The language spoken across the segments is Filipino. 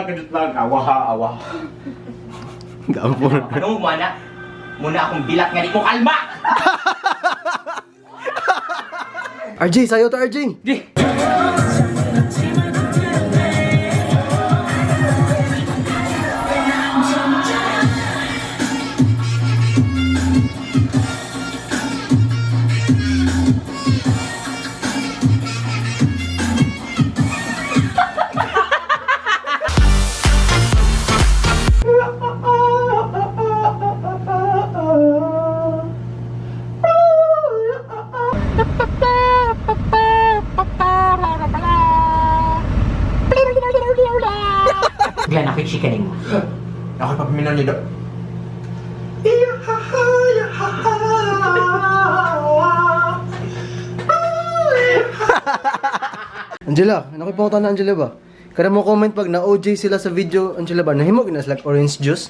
kadut lang awa. Gampon. Anong mana? Muna akong bilat nga di ko kalma! RJ, sayo to RJ. Di! Glenn, ako'y chikanin mo. Ako papaminaw niyo. Angela, ano kayo pangutan na Angela ba? Kada mo comment pag na-OJ sila sa video, Angela ba? Nahimog na like orange juice?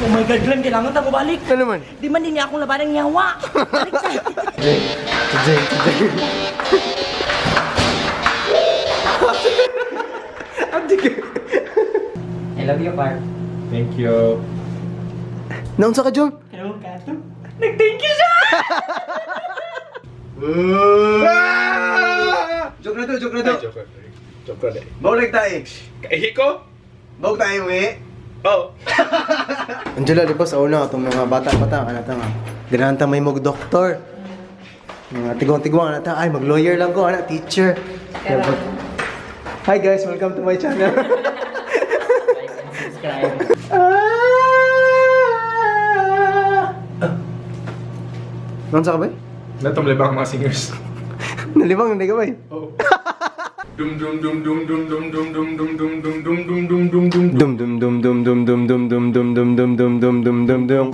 Oh my God, Glenn, kailangan tayo balik. Ano naman? Di man din niya akong laban ng nyawa. Balik tayo. Jay. I love you, Park. Thank you. Naunsa ka, Jom? Hello, Kato. Nag-thank you siya! Joke na to. Joke na eh. Baulig tayo. Kaihi ko? Bawag tayo, we. Oh. Angela, di ba sa una itong mga bata-bata, anata nga. Dinahanta may mag-doktor. Mga tigwang-tigwang, anata, ay mag-lawyer lang ko, anak, teacher. Hi guys, welcome to my channel. Like and subscribe. Naunsa ka ba? Natumlibang mga singers. Nalibang, hindi ka ba? Oh. Dum dum dum dum dum dum dum dum dum dum dum dum dum dum dum dum. Dum dum dum dum dum dum dum dum dum dum dum dum dum dum dum dum.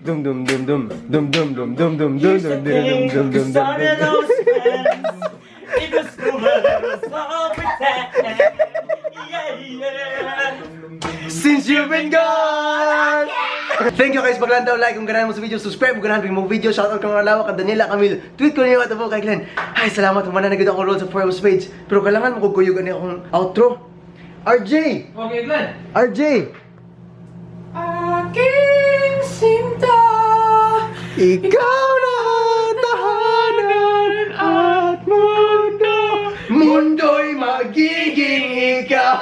Dum dum dum dum dum dum dum dum dum dum Here's the dum thing, dum you dum started dum. those friends. It was so pretend. Yeah. Since you've been gone! Thank you guys, paglan daw like kung ganahan mo sa video, subscribe kung ganahan mo video, shoutout kang alawa kang Daniela Camille, tweet ko niyo at po kay Glenn. Ay, salamat, humana na gito akong roll sa Forbes page, pero kailangan mo kuyog ani akong outro. RJ! Okay, Glenn. RJ! Aking sinta. Ikaw na tahanan at mundo, mundo'y magiging ikaw.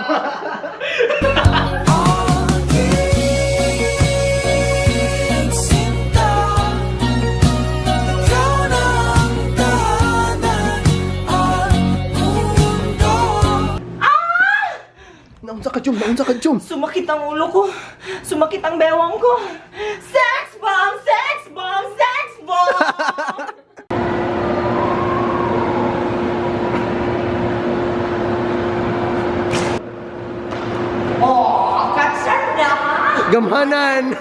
Naunsa ka, Jom? Sumakit ang ulo ko. Sumakit ang bewang ko. Sex bomb! Sex bomb! Sex bomb! Oh, katsar na! Gamhanan!